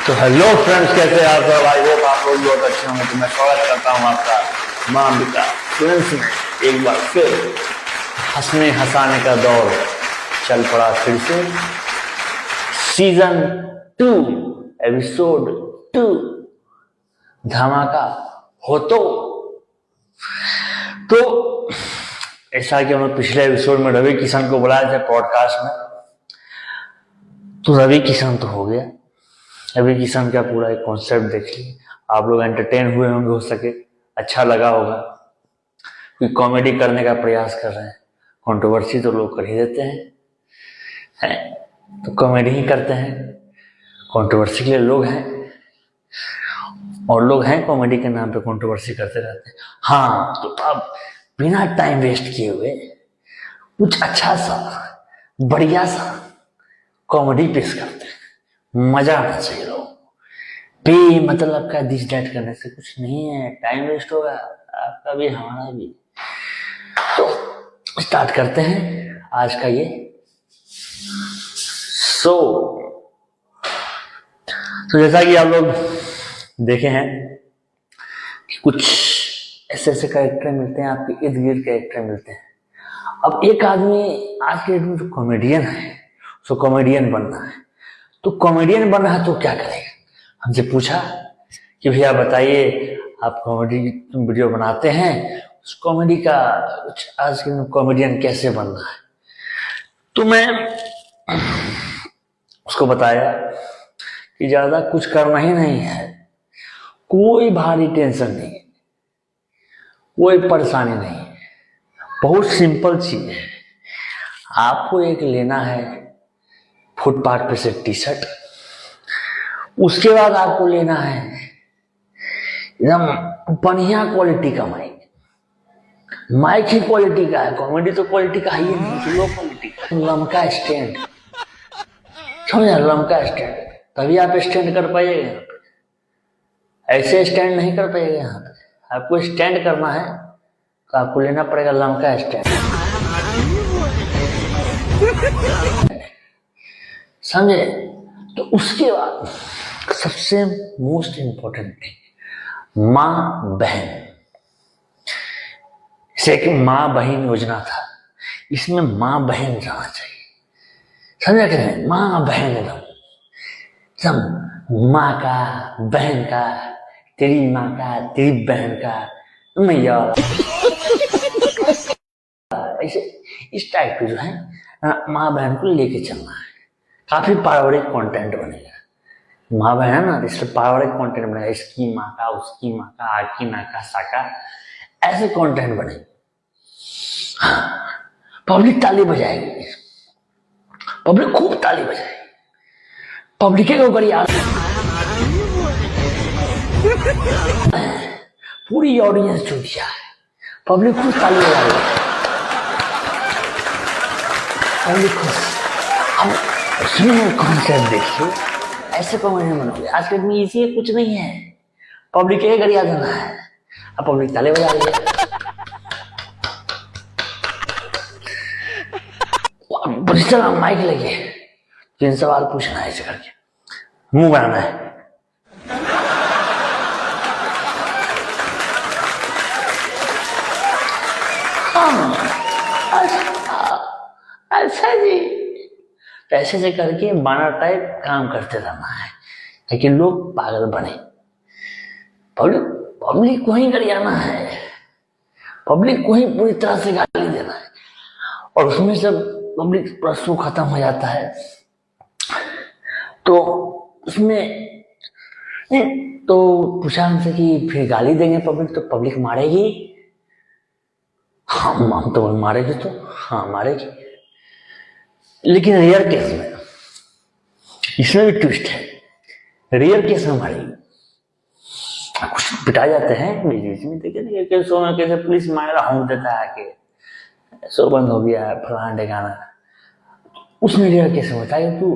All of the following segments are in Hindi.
तो हेलो फ्रेंड्स, कैसे हैं आप सब? आई होप आप लोग बहुत अच्छे होंगे। तो मैं स्वागत करता हूँ आपका मां अंबिका फ्रेंड्स में। एक बार फिर हंसने हंसाने का दौर चल पड़ा फिर से। सीजन 2 एपिसोड 2 धमाका हो तो ऐसा कि हमने पिछले एपिसोड में रवि किशन को बुलाया था पॉडकास्ट में। तो रवि किशन तो हो गया। रवि किशन का पूरा एक कॉन्सेप्ट देखिए, आप लोग एंटरटेन हुए होंगे, हो सके अच्छा लगा होगा। कोई कॉमेडी करने का प्रयास कर रहे हैं, कंट्रोवर्सी तो लोग कर ही देते हैं, तो कॉमेडी ही करते हैं। कंट्रोवर्सी के लिए लोग हैं, और लोग हैं कॉमेडी के नाम पे कंट्रोवर्सी करते रहते हैं। हाँ, तो अब बिना टाइम वेस्ट किए हुए कुछ अच्छा सा बढ़िया सा कॉमेडी पेश करते हैं। मजा आना चाहिए लोगों को। बे मतलब का दिस डैट करने से कुछ नहीं है, टाइम वेस्ट होगा आपका भी हमारा भी। तो स्टार्ट करते हैं आज का ये शो। तो जैसा कि आप लोग देखे हैं कि कुछ ऐसे ऐसे कैरेक्टर मिलते हैं, आपके इर्द गिर्द कैरेक्टर मिलते हैं। अब एक आदमी आज के डेट में जो कॉमेडियन है, उसको कॉमेडियन बनना है। तो कॉमेडियन बनना है तो क्या करेगा? हमसे पूछा कि भैया बताइए, आप कॉमेडी वीडियो बनाते हैं, उस कॉमेडी का कुछ आज के कॉमेडियन कैसे बनना है। तो मैं उसको बताया कि ज्यादा कुछ करना ही नहीं है, कोई भारी टेंशन नहीं है, कोई परेशानी नहीं है, बहुत सिंपल चीज है। आपको एक लेना है फुटपाथ पे से टी शर्ट, उसके बाद आपको लेना है एकदम बढ़िया क्वालिटी का माइक। माइक ही क्वालिटी का है, कॉमेडी तो क्वालिटी का ही नहीं, लो क्वालिटी का। लमका स्टैंड, समझा? लमका स्टैंड, तभी आप स्टैंड कर पाइएगा। यहाँ पे ऐसे स्टैंड नहीं कर पाइएगा। यहाँ पे आपको स्टैंड करना है तो आपको लेना पड़ेगा लमका स्टैंड, समझे? तो उसके बाद सबसे मोस्ट इंपॉर्टेंट थिंग, माँ बहन। जैसे एक माँ बहन योजना था, इसमें माँ बहन रहना चाहिए, समझा कि नहीं? माँ बहन एकदम सब, माँ का, बहन का, तेरी माँ का, तेरी बहन का, मैया ऐसे इस टाइप के जो है माँ बहन को लेके चलना है। काफी पारिवारिक कंटेंट बनेगा। माँ बहन है ना, इससे पारिवारिक कंटेंट बनेगा। इसकी माँ का, उसकी माँ का, आकी माँ का, साका, ऐसे कंटेंट बनेगा। पब्लिक ताली बजाएगी, पब्लिक खूब ताली बजाएगी, पब्लिक के ऊपर याद पूरी ऑडियंस चूतिया है, पब्लिक खूब ताली बजा रही है, पब्लिक खुश। अब उसमें कॉन्सेप्ट देखिए, ऐसे कॉमेडी बनोगे। आज के में इसी कुछ नहीं है, पब्लिक के गरिया देना है, अब पब्लिक ताले बजा रही है। चला माइक लगे, 3 सवाल पूछना है, ऐसे करके मुंह बनाना है। अच्छा जी, ऐसे से करके बानर टाइप काम करते रहना है ताकि लोग पागल बने। पब्लिक को ही गरियाना है, पब्लिक को ही पूरी तरह से गाली देना है, और उसमें से पब्लिक पूरा शो खत्म हो जाता है। तो उसमें तो पूछा हमसे कि फिर गाली देंगे पब्लिक तो पब्लिक मारेगी? हाँ, हम तो मारेगी, तो हाँ मारेगी, लेकिन रेयर केस में, इसमें भी ट्विस्ट है, रेयर केस में मारेगी। कुछ पिटा जाते हैं बीच बीच में, देखिए शो में कैसे पुलिस मारेगा, हम देता है कि शो बंद हो गया है, फलाना ढेकाना। उसमें रेयर केस में बताया तो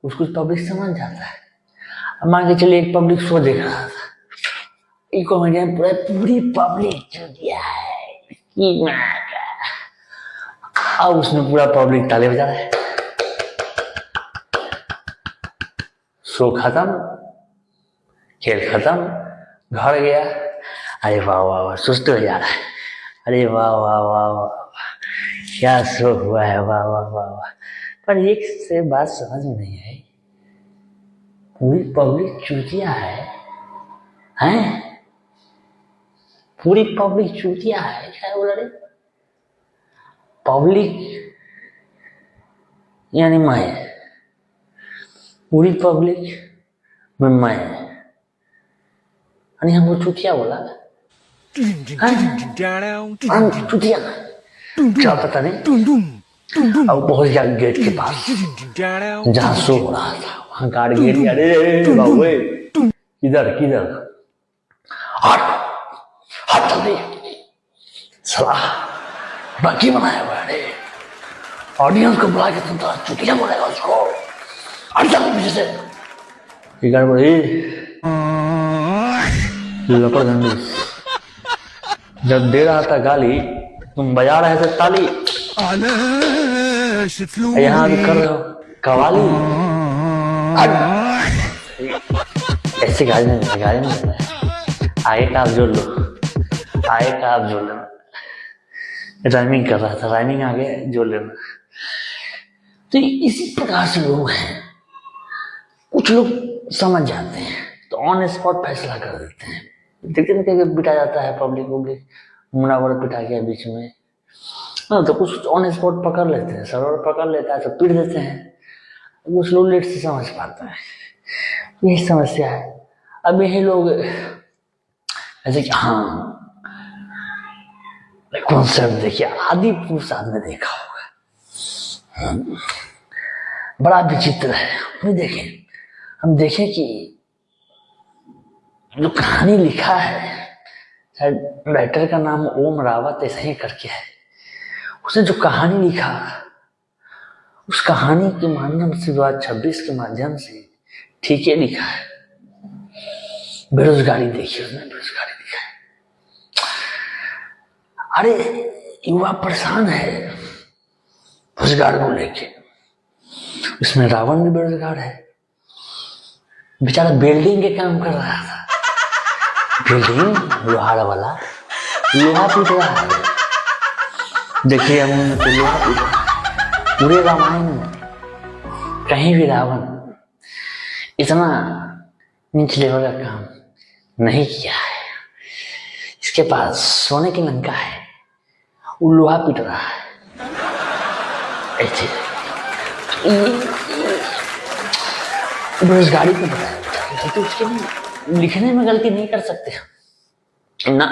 उसको पब्लिक समझ जाता है। अब मान के चलिए एक पब्लिक शो देख रहा था, एक कॉमेडियन पूरी पब्लिक जो दिया है, अब उसमें पूरा पब्लिक ताले बजा रहा है, शो खत्म, खेल खत्म, घर गया। अरे वाह वाह वाह, सुस्त हो जा रहा है। अरे वाह वाह वाह वाह, क्या शो हुआ है, वाह वाह वाह वाह। पर एक से बात समझ में नहीं आई, पूरी पब्लिक चूतिया है, हैं? पूरी पब्लिक चूतिया है, क्या बोल रहे? पब्लिक यानी मैं, पूरी पब्लिक में मैं, यानी हमको चूतिया बोला, चूतिया क्या पता नहीं। अब पहुंच गया गेट के पास जहां शो हो रहा था, वहां गार्ड गेट, अरे बाबू किधर किधर, हट हट जल्दी, साला बाकी बनाया हुआ है, ऑडियंस को बुला के तुम तो चुटिया बोलेगा उसको, हट जल्दी पीछे से। ये गार्ड बोले लपड़ गंडूस, जब दे रहा था गाली तुम बजा रहे थे ताली, यहाँ भी कर रहे हो कवाली। ऐसे गाड़ी में आगे का आप जोड़ लो, आगे का आप जोड़ लेना। राइमिंग कर रहा था, राइमिंग आगे जोड़ लेना। तो इसी प्रकार से लोग हैं, कुछ लोग समझ जाते हैं तो ऑन स्पॉट फैसला कर देते हैं। देखते नहीं कि पिटा जाता है, पब्लिक मुनावर पिटा गया बीच में, तो कुछ ऑन स्पॉट पकड़ लेते हैं, सर्वर पकड़ लेता है तो पीट देते हैं। कुछ लोग लेट से समझ पाता है, यही समस्या है। अब यही लोग ऐसे कि हाँ कॉन्सेप्ट देखिए, आदि पुरुष आदमी देखा होगा, बड़ा विचित्र है। हम देखें कि जो कहानी लिखा है, शायद राइटर का नाम ओम रावत ऐसा ही करके है, उसने जो कहानी लिखा, उस कहानी के माध्यम से 2026 के माध्यम से ठीक है लिखा है। बेरोजगारी देखिए, उसने बेरोजगारी लिखा है। अरे युवा परेशान है रोजगार को लेके, इसमें रावण भी बेरोजगार है, बेचारा बिल्डिंग के काम कर रहा था, बिल्डिंग लोहार वाला लोहा पीट रहा है। देखिए हम तो लोहा पीट, पूरे रामायण में कहीं भी रावण इतना नीच लेवल का काम नहीं किया है। इसके पास सोने की लंका है, वो लोहा पीट रहा है। ऐसे बेरोजगारी को बताया, गलती उसके नहीं, लिखने में गलती नहीं कर सकते ना,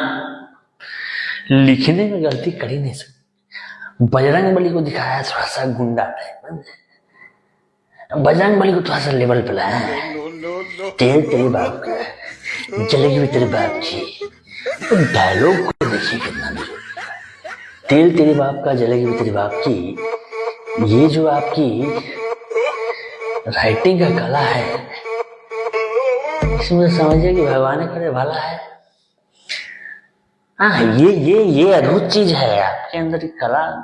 लिखने में गलती कर ही नहीं सकते। बजरंगबली को दिखाया थोड़ा सा गुंडा टाइप, बजरंगबली को थोड़ा सा लेवल पे लाया है, तेरे बाप का जलेगी भी तेरे बाप की, तो डायलॉग को देखिए कितना भी, तेल तेरे बाप का जलेगी भी तेरे बाप की, ये जो आपकी राइटिंग का कला है, इसमें समझिए कि भगवान करे भला है। हाँ, ये अद्भुत चीज है आपके अंदर की कला,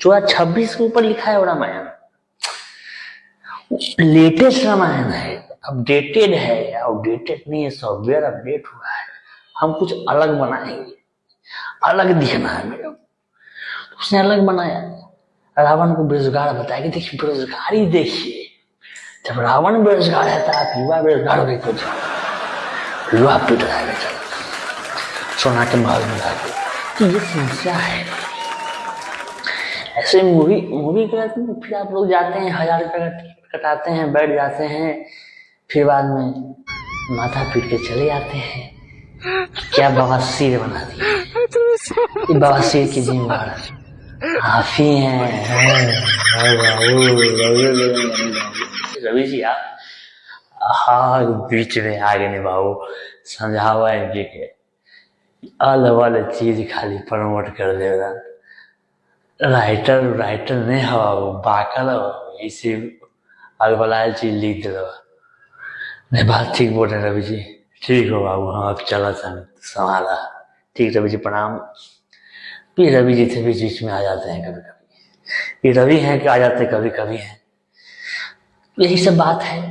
जो 26 के ऊपर लिखा है रामायण, लेटेस्ट रामायण है, अपडेटेड है, अपडेटेड नहीं है, सॉफ्टवेयर अपडेट हुआ है। हम कुछ अलग बनाएंगे, अलग दिखना है मेरे को, उसने अलग बनाया। रावण को बेरोजगार बताया कि देखिए बेरोजगारी देखिए, जब रावण बेरोजगार है तो आप युवा बेरोजगार हो गए, कुछ युवा पीट रहा है बेचारा सोना के महल में जाके। तो ये समस्या है। ऐसे मूवी कराते हैं, फिर आप लोग जाते हैं 1000 रुपये का टिकट कटाते हैं, बैठ जाते हैं, फिर बाद में माथा पीट के चले जाते हैं। क्या बवासीर बना दिया, बवासीर की जिम्मेदार हाफी हैं। रवि जी आप हाँ बीच में आगे निभाओ, समझावा है कि अलग वाले चीज खाली प्रमोट कर देगा। राइटर नहीं हवा वो बाकल इसी अलबलाल चीज लिख दे। नहीं बात ठीक बोल रहे रवि जी, ठीक हो बाबू, हाँ अब चला था संभाला, ठीक रवि जी प्रणाम। ये रवि जी थे बीच में आ जाते हैं कभी कभी, ये रवि हैं कि आ जाते कभी कभी हैं, यही सब बात है।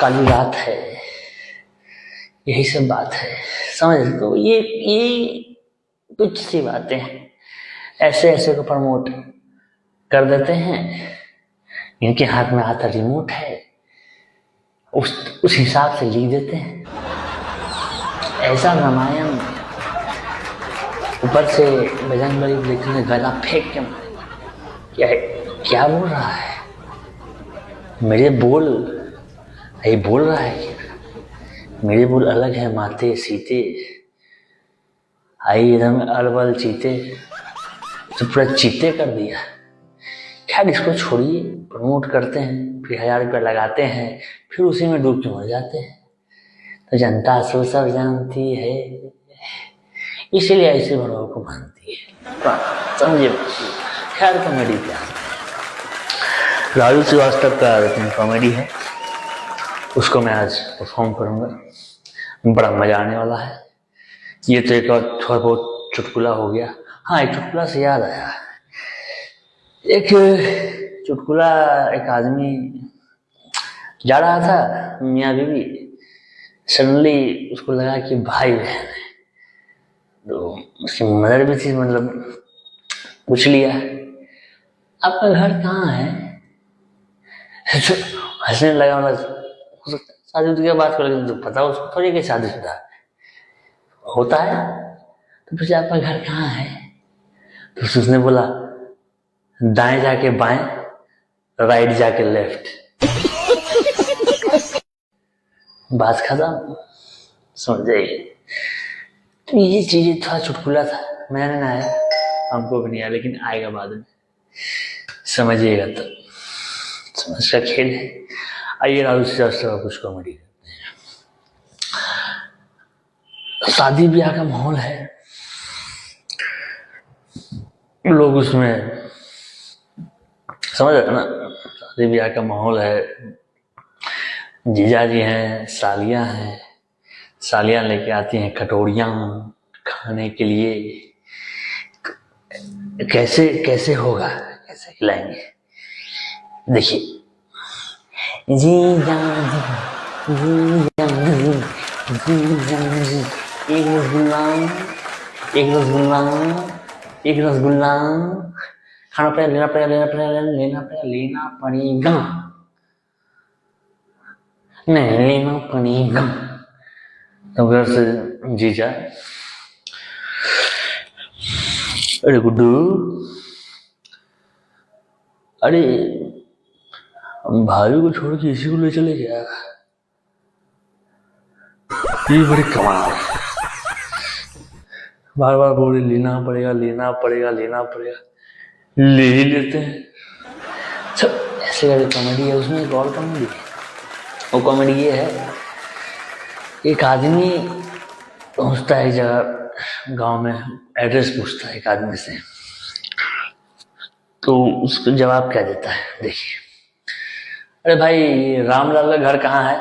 काली रात है, यही सब बात है। समझ लो, ये कुछ सी बातें हैं, ऐसे ऐसे को प्रमोट कर देते हैं। इनके हाथ में आता रिमोट है, उस हिसाब से लिख देते हैं। ऐसा रामायण ऊपर से बजरंगबली लिखने गला फेंक के मारे। क्या बोल रहा है? मेरे बोल ये बोल रहा है क्या? मेरे बोल अलग है माते सीते, आई एकदम अलबल चीते, तो पूरा चीते कर दिया। खैर इसको छोड़िए, प्रमोट करते हैं, फिर 1000 रुपया लगाते हैं, फिर उसी में डूब के मर जाते हैं। तो जनता सो सब जानती है, इसीलिए ऐसे बड़ों को मानती है। समझे? खैर कॉमेडी क्या, राजू श्रीवास्तव का कॉमेडी है, उसको मैं आज परफॉर्म करूंगा, बड़ा मजा आने वाला है। ये तो एक और थोड़ा बहुत चुटकुला हो गया। हाँ, एक चुटकुला से याद आया, एक चुटकुला, एक आदमी जा रहा था मियाँ बीवी, सडनली उसको लगा कि भाई बहन है, तो उसकी मदर भी थी, मतलब पूछ लिया आपका घर कहाँ है? तो हंसने लगा, मतलब शादी की बात कर, तो पता उसको थोड़ी कि शादीशुदा होता है। तो पूछा आपका घर कहाँ है? तो उसने बोला दाएं जाके बाएं, राइट जाके लेफ्ट। बात खत्म, समझ जाइए। तो ये चीजें थोड़ा चुटकुला था, मैंने ना आया, हमको भी नहीं आया, लेकिन आएगा बाद में, समझिएगा। तो समझ का खेल है। आइए राजू श्रीवास्तव कुछ कॉमेडी करते हैं। शादी ब्याह का माहौल है, लोग उसमें, समझ रहे ना, शादी ब्याह का माहौल है, जीजा जी हैं, सालियां हैं, सालियां लेके आती हैं कटोरियां खाने के लिए। कैसे कैसे होगा, कैसे खिलाएंगे? देखिए, जीजा जी, एक रसगुल्ला, एक रसगुल्ला, एक रसगुल्ला, खाना पड़ेगा, लेना पड़ेगा, लेना पड़ेगा, लेना पड़ेगा, लेना पड़ेगा, नहीं लेना पड़ेगा। तो घर से जीजा, अरे गुड्डू, अरे भाभी को छोड़ के इसी को ले चले गया, ये बड़ी कमाल है। बार बार बोल रही लेना पड़ेगा, लेना पड़ेगा, लेना पड़ेगा, ले ही लेते हैं। सब ऐसे का कॉमेडी है। उसमें एक और कॉमेडी है, वो कॉमेडी ये है, एक आदमी पहुंचता है एक जगह गांव में, एड्रेस पूछता है एक आदमी से, तो उसको जवाब क्या देता है, देखिए। अरे भाई रामलाल का घर कहाँ है?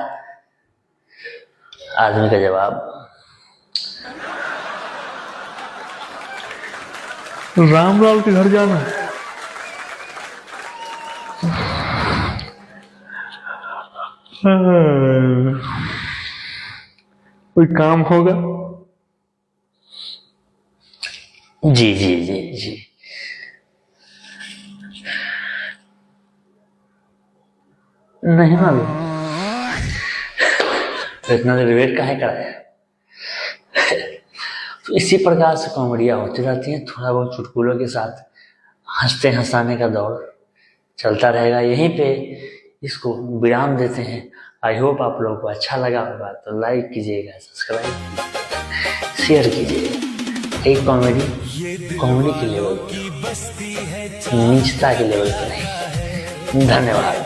आदमी का जवाब, रामलाल के घर जाना है। कोई काम होगा? जी जी जी जी। नहीं मालूम, तो इतना देर वेट काहे कराया? तो इसी प्रकार से कॉमेडियाँ होती रहती हैं, थोड़ा बहुत चुटकुलों के साथ हंसते हंसाने का दौर चलता रहेगा। यहीं पे इसको विराम देते हैं। आई होप आप लोगों को अच्छा लगा होगा, तो लाइक कीजिएगा, सब्सक्राइब कीजिएगा, शेयर कीजिएगा। एक कॉमेडी के लेवल पर, नीचता के लेवल पर नहीं। धन्यवाद।